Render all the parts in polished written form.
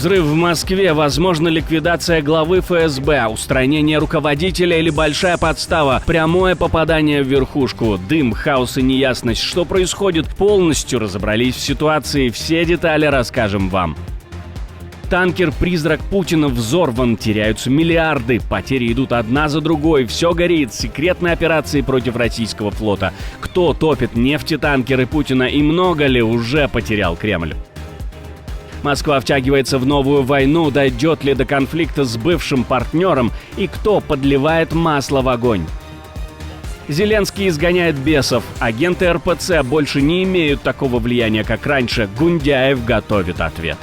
Взрыв в Москве, возможно, ликвидация главы ФСБ, устранение руководителя или большая подстава, прямое попадание в верхушку, дым, хаос и неясность. Что происходит? Полностью разобрались в ситуации, все детали расскажем вам. Танкер-призрак Путина взорван, теряются миллиарды, потери идут одна за другой, все горит, секретные операции против российского флота. Кто топит нефтетанкеры Путина и много ли уже потерял Кремль? Москва втягивается в новую войну, дойдет ли до конфликта с бывшим партнером и кто подливает масло в огонь? Зеленский изгоняет бесов, агенты РПЦ больше не имеют такого влияния, как раньше, Гундяев готовит ответ.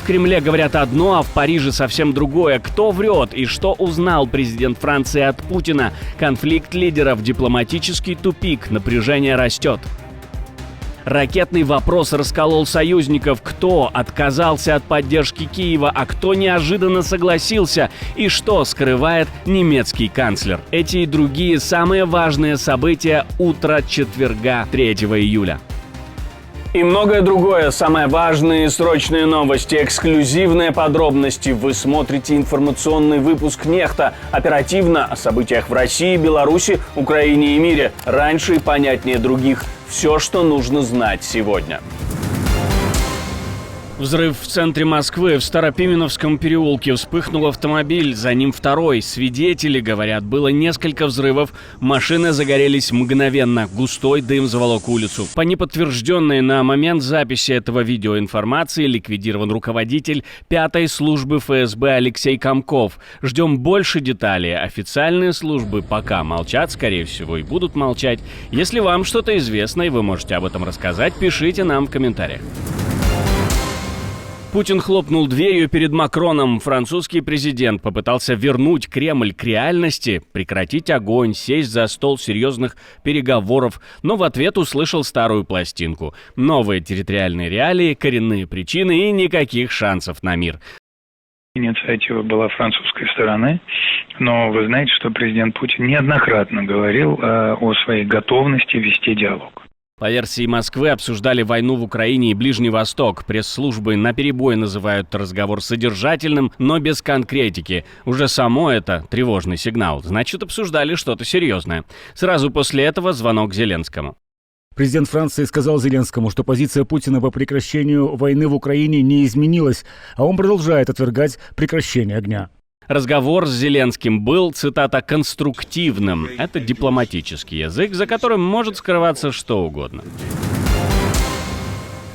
В Кремле говорят одно, а в Париже совсем другое. Кто врет и что узнал президент Франции от Путина? Конфликт лидеров, дипломатический тупик, напряжение растет. Ракетный вопрос расколол союзников. Кто отказался от поддержки Киева, а кто неожиданно согласился? И что скрывает немецкий канцлер? Эти и другие самые важные события утра четверга 3 июля. И многое другое, самые важные и срочные новости, эксклюзивные подробности. Вы смотрите информационный выпуск «Нехта». Оперативно о событиях в России, Беларуси, Украине и мире. Раньше и понятнее других. Все, что нужно знать сегодня. Взрыв в центре Москвы, в Старопименовском переулке. Вспыхнул автомобиль, за ним второй. Свидетели говорят, было несколько взрывов. Машины загорелись мгновенно. Густой дым заволок улицу. По неподтвержденной на момент записи этого видео информации ликвидирован руководитель 5-й службы ФСБ Алексей Комков. Ждем больше деталей. Официальные службы пока молчат, скорее всего, и будут молчать. Если вам что-то известно и вы можете об этом рассказать, пишите нам в комментариях. Путин хлопнул дверью перед Макроном. Французский президент попытался вернуть Кремль к реальности, прекратить огонь, сесть за стол серьезных переговоров, но в ответ услышал старую пластинку. Новые территориальные реалии, коренные причины и никаких шансов на мир. Инициатива была французской стороны, но вы знаете, что президент Путин неоднократно говорил о своей готовности вести диалог. По версии Москвы обсуждали войну в Украине и Ближний Восток. Пресс-службы наперебой называют разговор содержательным, но без конкретики. Уже само это тревожный сигнал. Значит, обсуждали что-то серьезное. Сразу после этого звонок Зеленскому. Президент Франции сказал Зеленскому, что позиция Путина по прекращению войны в Украине не изменилась, а он продолжает отвергать прекращение огня. Разговор с Зеленским был, цитата, «конструктивным». Это дипломатический язык, за которым может скрываться что угодно.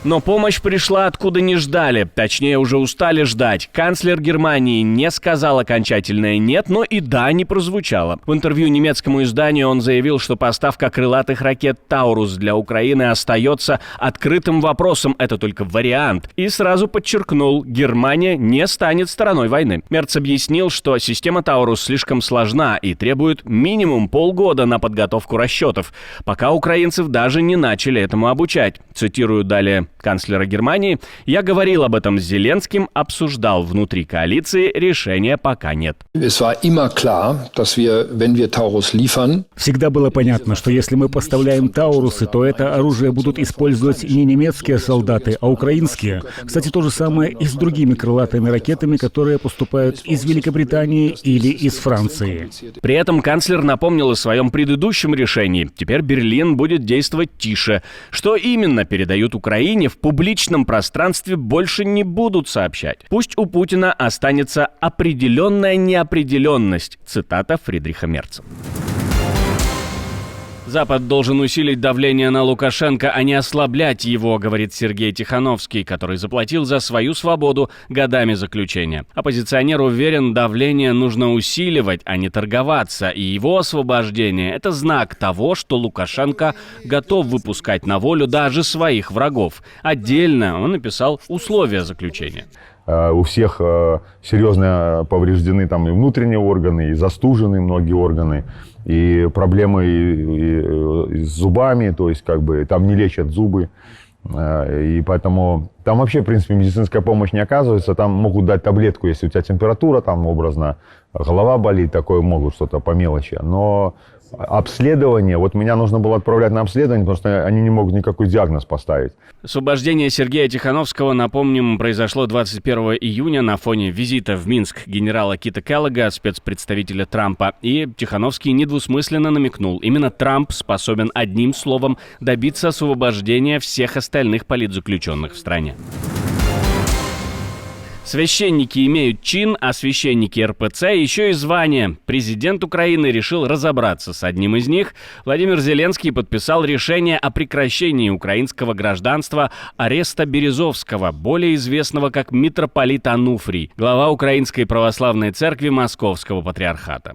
Но помощь пришла откуда не ждали, точнее уже устали ждать. Канцлер Германии не сказал окончательное «нет», но и «да» не прозвучало. В интервью немецкому изданию он заявил, что поставка крылатых ракет «Таурус» для Украины остается открытым вопросом, это только вариант. И сразу подчеркнул, Германия не станет стороной войны. Мерц объяснил, что система «Таурус» слишком сложна и требует минимум полгода на подготовку расчетов, пока украинцев даже не начали этому обучать. Цитирую далее канцлера Германии: «Я говорил об этом с Зеленским, обсуждал внутри коалиции, решения пока нет». Всегда было понятно, что если мы поставляем «Таурусы», то это оружие будут использовать не немецкие солдаты, а украинские. Кстати, то же самое и с другими крылатыми ракетами, которые поступают из Великобритании или из Франции. При этом канцлер напомнил о своем предыдущем решении. Теперь Берлин будет действовать тише. Что именно передают Украине, в публичном пространстве больше не будут сообщать. Пусть у Путина останется определенная неопределенность. Цитата Фридриха Мерца. Запад должен усилить давление на Лукашенко, а не ослаблять его, говорит Сергей Тихановский, который заплатил за свою свободу годами заключения. Оппозиционер уверен, давление нужно усиливать, а не торговаться, и его освобождение – это знак того, что Лукашенко готов выпускать на волю даже своих врагов. Отдельно он написал условия заключения. У всех серьезно повреждены там и внутренние органы, и застужены многие органы, и проблемы и с зубами, то есть как бы там не лечат зубы, и поэтому там вообще, в принципе, медицинская помощь не оказывается, там могут дать таблетку, если у тебя температура, там образно голова болит, такое могут что-то по мелочи, но Обследование, вот меня нужно было отправлять на обследование, потому что они не могут никакой диагноз поставить. Освобождение Сергея Тихановского, напомним, произошло 21 июня на фоне визита в Минск генерала Кита Келлога, спецпредставителя Трампа. И Тихановский недвусмысленно намекнул, именно Трамп способен одним словом добиться освобождения всех остальных политзаключенных в стране. Священники имеют чин, а священники РПЦ еще и звание. Президент Украины решил разобраться с одним из них. Владимир Зеленский подписал решение о прекращении украинского гражданства Ореста Березовского, более известного как митрополит Ануфрий, глава Украинской православной церкви Московского патриархата.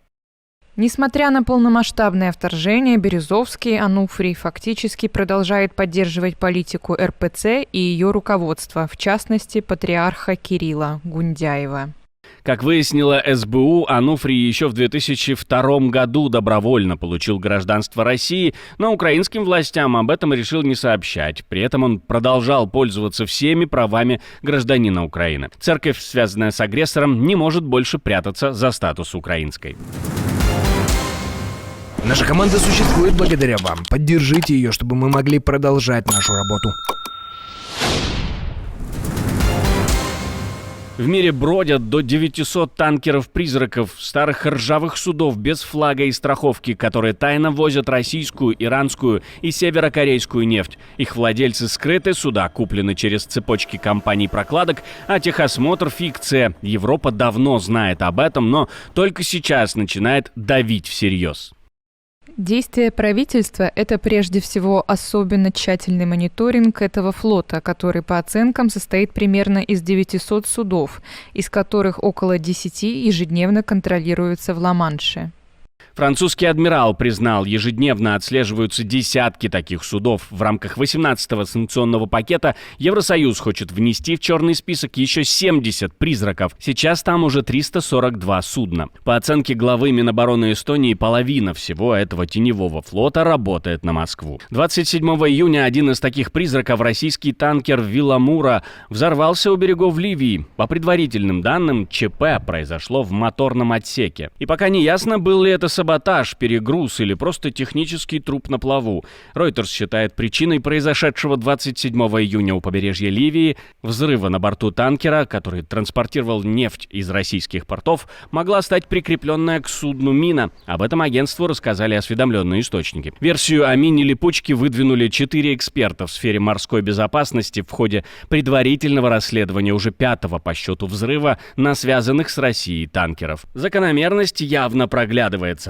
Несмотря на полномасштабное вторжение, Березовский Ануфрий фактически продолжает поддерживать политику РПЦ и ее руководство, в частности, патриарха Кирилла Гундяева. Как выяснила СБУ, Ануфрий еще в 2002 году добровольно получил гражданство России, но украинским властям об этом решил не сообщать. При этом он продолжал пользоваться всеми правами гражданина Украины. Церковь, связанная с агрессором, не может больше прятаться за статус украинской. Наша команда существует благодаря вам. Поддержите ее, чтобы мы могли продолжать нашу работу. В мире бродят до 900 танкеров-призраков, старых ржавых судов без флага и страховки, которые тайно возят российскую, иранскую и северокорейскую нефть. Их владельцы скрыты, суда куплены через цепочки компаний-прокладок, а техосмотр – фикция. Европа давно знает об этом, но только сейчас начинает давить всерьез. Действие правительства – это прежде всего особенно тщательный мониторинг этого флота, который по оценкам состоит примерно из 900 судов, из которых около 10 ежедневно контролируются в Ла-Манше. Французский адмирал признал, ежедневно отслеживаются десятки таких судов. В рамках 18-го санкционного пакета Евросоюз хочет внести в черный список еще 70 призраков. Сейчас там уже 342 судна. По оценке главы Минобороны Эстонии, половина всего этого теневого флота работает на Москву. 27 июня один из таких призраков, российский танкер «Виламура», взорвался у берегов Ливии. По предварительным данным, ЧП произошло в моторном отсеке. И пока не ясно, был ли это саботаж, перегруз или просто технический труп на плаву. Reuters считает причиной произошедшего 27 июня у побережья Ливии взрыва на борту танкера, который транспортировал нефть из российских портов, могла стать прикрепленная к судну мина. Об этом агентству рассказали осведомленные источники. Версию о мине-липучке выдвинули 4 эксперта в сфере морской безопасности в ходе предварительного расследования уже 5-го по счету взрыва на связанных с Россией танкеров. Закономерность явно проглядывается.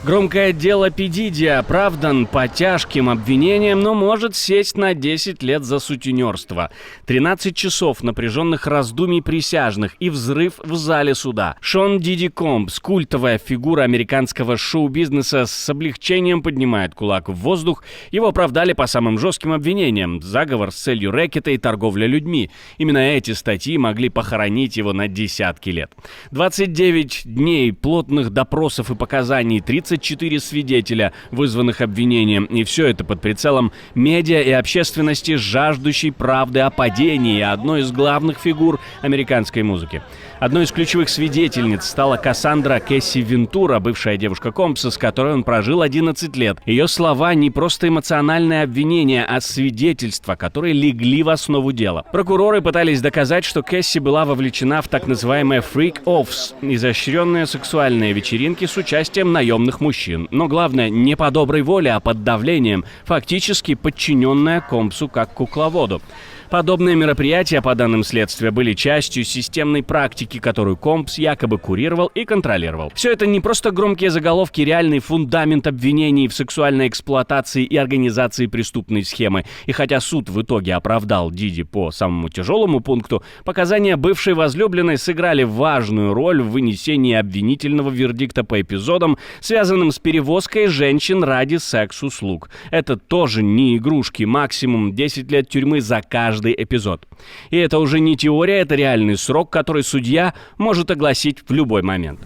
Громкое дело Пи Диди оправдан по тяжким обвинениям, но может сесть на 10 лет за сутенерство. 13 часов напряженных раздумий присяжных и взрыв в зале суда. Шон Диди Компс, культовая фигура американского шоу-бизнеса, с облегчением поднимает кулак в воздух. Его оправдали по самым жестким обвинениям. Заговор с целью рэкета и торговля людьми. Именно эти статьи могли похоронить его на десятки лет. 29 дней плотных допросов и показаний, 34 свидетеля, вызванных обвинением. И все это под прицелом медиа и общественности, жаждущей правды о падении одной из главных фигур американской музыки. Одной из ключевых свидетельниц стала Кассандра Кэсси Вентура, бывшая девушка Компса, с которой он прожил 11 лет. Ее слова не просто эмоциональное обвинение, а свидетельства, которые легли в основу дела. Прокуроры пытались доказать, что Кэсси была вовлечена в так называемые freak-offs – изощренные сексуальные вечеринки с участием наемных мужчин. Но главное, не по доброй воле, а под давлением, фактически подчиненная Компсу как кукловоду. Подобные мероприятия, по данным следствия, были частью системной практики, которую Компс якобы курировал и контролировал. Все это не просто громкие заголовки, реальный фундамент обвинений в сексуальной эксплуатации и организации преступной схемы. И хотя суд в итоге оправдал Диди по самому тяжелому пункту, показания бывшей возлюбленной сыграли важную роль в вынесении обвинительного вердикта по эпизодам, связанным с перевозкой женщин ради секс-услуг. Это тоже не игрушки, максимум 10 лет тюрьмы за каждый эпизод. И это уже не теория, это реальный срок, который судья может огласить в любой момент.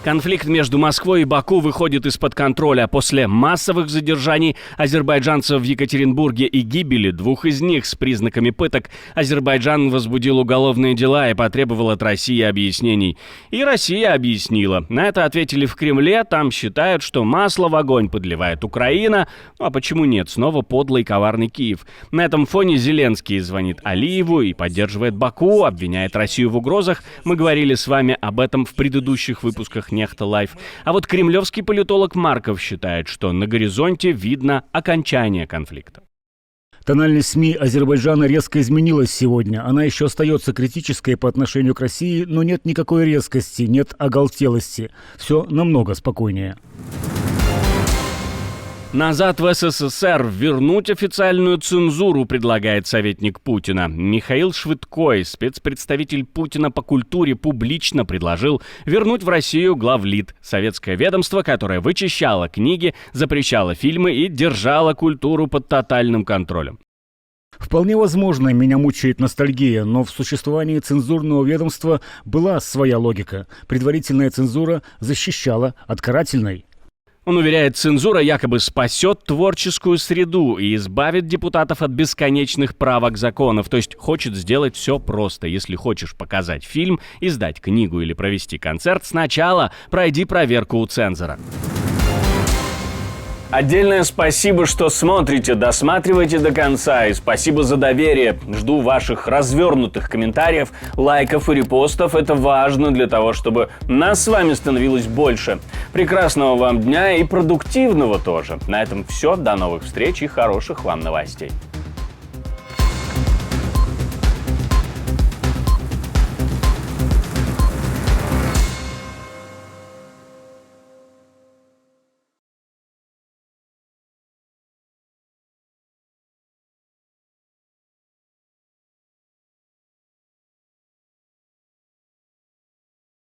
Конфликт между Москвой и Баку выходит из-под контроля. После массовых задержаний азербайджанцев в Екатеринбурге и гибели двух из них с признаками пыток, Азербайджан возбудил уголовные дела и потребовал от России объяснений. И Россия объяснила. На это ответили в Кремле. Там считают, что масло в огонь подливает Украина. Ну а почему нет? Снова подлый коварный Киев. На этом фоне Зеленский звонит Алиеву и поддерживает Баку, обвиняет Россию в угрозах. Мы говорили с вами об этом в предыдущих выпусках Нехта Лайф. А вот кремлевский политолог Марков считает, что на горизонте видно окончание конфликта. Тональность СМИ Азербайджана резко изменилась сегодня. Она еще остается критической по отношению к России, но нет никакой резкости, нет оголтелости. Все намного спокойнее. Назад в СССР вернуть официальную цензуру предлагает советник Путина. Михаил Швыдкой, спецпредставитель Путина по культуре, публично предложил вернуть в Россию главлит, советское ведомство, которое вычищало книги, запрещало фильмы и держало культуру под тотальным контролем. Вполне возможно, меня мучает ностальгия, но в существовании цензурного ведомства была своя логика. Предварительная цензура защищала от карательной. Он уверяет, цензура якобы спасет творческую среду и избавит депутатов от бесконечных правок законов. То есть хочет сделать все просто. Если хочешь показать фильм, издать книгу или провести концерт, сначала пройди проверку у цензора. Отдельное спасибо, что смотрите, досматривайте до конца. И спасибо за доверие. Жду ваших развернутых комментариев, лайков и репостов. Это важно для того, чтобы нас с вами становилось больше. Прекрасного вам дня и продуктивного тоже. На этом все. До новых встреч и хороших вам новостей.